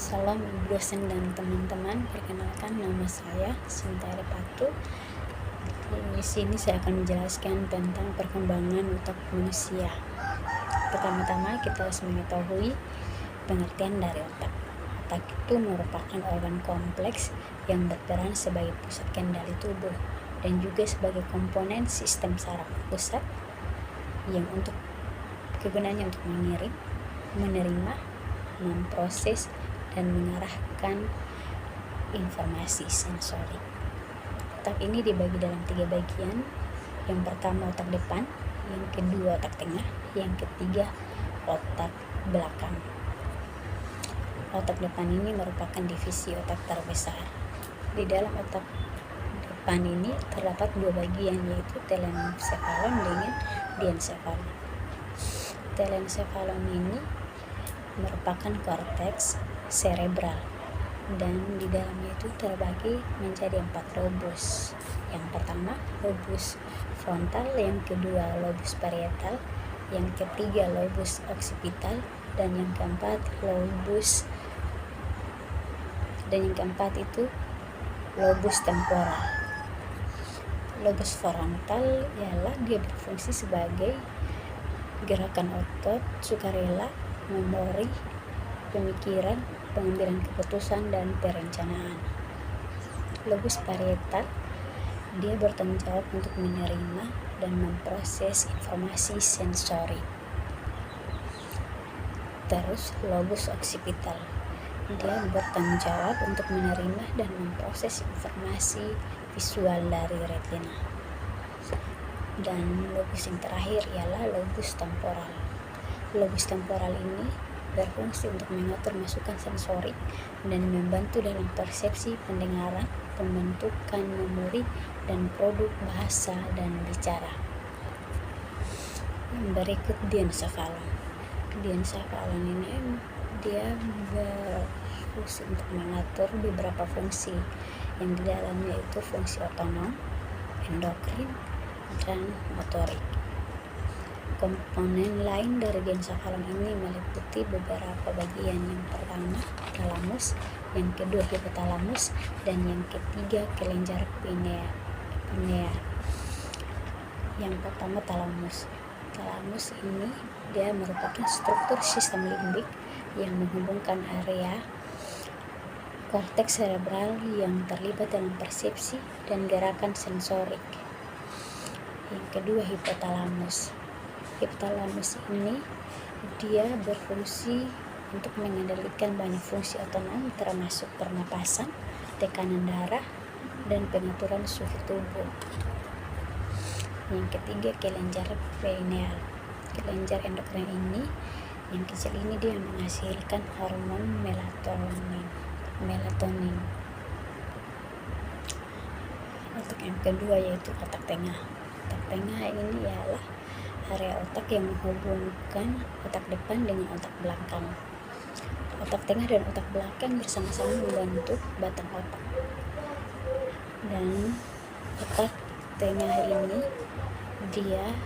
Salam Ibu dosen dan teman-teman, perkenalkan nama saya Sinta Patu. Di sini saya akan menjelaskan tentang perkembangan otak manusia. Pertama-tama kita harus mengetahui pengertian dari otak. Otak itu merupakan organ kompleks yang berperan sebagai pusat kendali tubuh dan juga sebagai komponen sistem saraf pusat yang untuk kegunaannya untuk mengirim, menerima, memproses dan mengarahkan informasi sensori. Otak ini dibagi dalam 3 bagian. Yang pertama otak depan, yang kedua otak tengah, yang ketiga otak belakang. Otak depan ini merupakan divisi otak terbesar. Di dalam otak depan ini terdapat 2 bagian, yaitu telencephalon dengan diencephalon. Telencephalon ini merupakan korteks cerebral dan di dalamnya itu terbagi menjadi 4 lobus. Yang pertama lobus frontal, yang kedua lobus parietal, yang ketiga lobus occipital, dan yang keempat itu lobus temporal. Lobus frontal ialah dia berfungsi sebagai gerakan otot, sukarela, memori, pemikiran, pengambilan keputusan, dan perencanaan. Lobus parietal dia bertanggung jawab untuk menerima dan memproses informasi sensori. Terus lobus occipital dia bertanggung jawab untuk menerima dan memproses informasi visual dari retina. Dan lobus yang terakhir ialah lobus temporal. Lobus temporal ini berfungsi untuk mengatur masukan sensorik dan membantu dalam persepsi, pendengaran, pembentukan memori, dan produk bahasa dan bicara. Berikut diencephalon. Diencephalon ini dia berfungsi untuk mengatur beberapa fungsi yang di dalamnya itu fungsi otonom, endokrin, dan motorik. Komponen lain dari diencephalon ini meliputi beberapa bagian. Yang pertama talamus, yang kedua hipotalamus, dan yang ketiga kelenjar pineal. Yang pertama talamus. Talamus ini dia merupakan struktur sistem limbik yang menghubungkan area korteks cerebral yang terlibat dalam persepsi dan gerakan sensorik. Yang kedua hipotalamus. Hipotalamus ini dia berfungsi untuk mengendalikan banyak fungsi otonom termasuk pernapasan, tekanan darah, dan pengaturan suhu tubuh. Yang ketiga kelenjar pineal. Kelenjar endokrin ini yang kecil ini dia menghasilkan hormon melatonin. Otak yang kedua yaitu otak tengah. Otak tengah ini ialah area otak yang menghubungkan otak depan dengan otak belakang. Otak tengah dan otak belakang bersama-sama membentuk batang otak. Dan otak tengah ini dia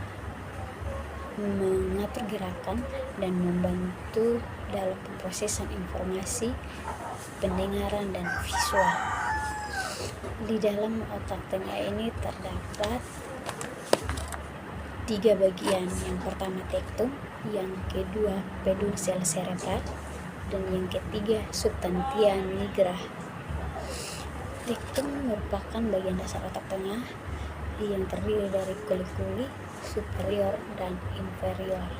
mengatur gerakan dan membantu dalam pemrosesan informasi, pendengaran, dan visual. Di dalam otak tengah ini terdapat 3 bagian. Yang pertama tektum, yang kedua peduncle cerebral, dan yang ketiga substantia nigra. Tektum merupakan bagian dasar otak tengah yang terdiri dari kulit superior dan inferior.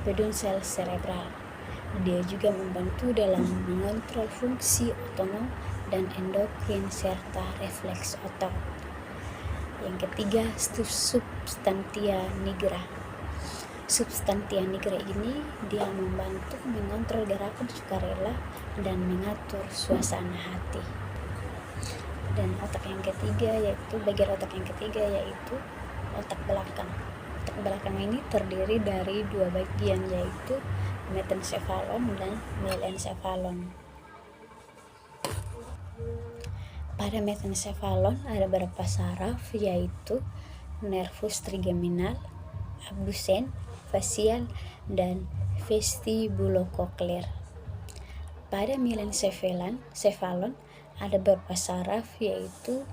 Peduncle cerebral dia juga membantu dalam mengontrol fungsi otonom dan endokrin serta refleks otot. Yang ketiga substantia nigra. Substantia nigra ini dia membantu mengontrol gerakan sukarela dan mengatur suasana hati. Dan otak yang ketiga bagian otak yang ketiga yaitu otak belakang. Otak belakang ini terdiri dari 2 bagian, yaitu metencephalon dan melencephalon. Pada metencephalon ada beberapa saraf, yaitu nervus trigeminal, abdusen, facial, dan vestibulococlear. Pada mielencephalon ada beberapa saraf, yaitu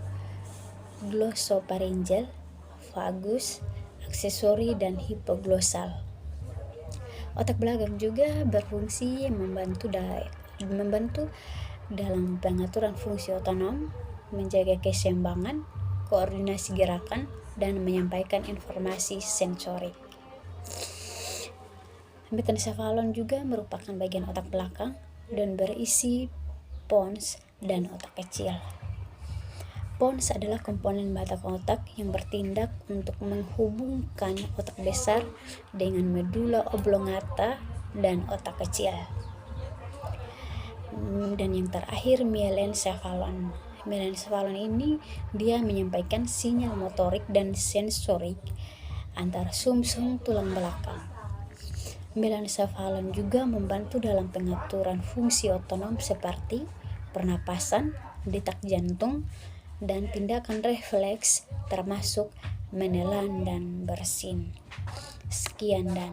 glosopharyngeal, vagus, aksesori, dan hipoglosal. Otak belakang juga berfungsi membantu dalam pengaturan fungsi otonom, menjaga keseimbangan, koordinasi gerakan, dan menyampaikan informasi sensorik. Mesencephalon juga merupakan bagian otak belakang dan berisi pons dan otak kecil. Pons adalah komponen batang otak yang bertindak untuk menghubungkan otak besar dengan medula oblongata dan otak kecil. Dan yang terakhir, mielencephalon. Mielencephalon ini dia menyampaikan sinyal motorik dan sensorik antara sumsum tulang belakang. Mielencephalon juga membantu dalam pengaturan fungsi otonom seperti pernapasan, detak jantung, dan tindakan refleks termasuk menelan dan bersin. Sekian dan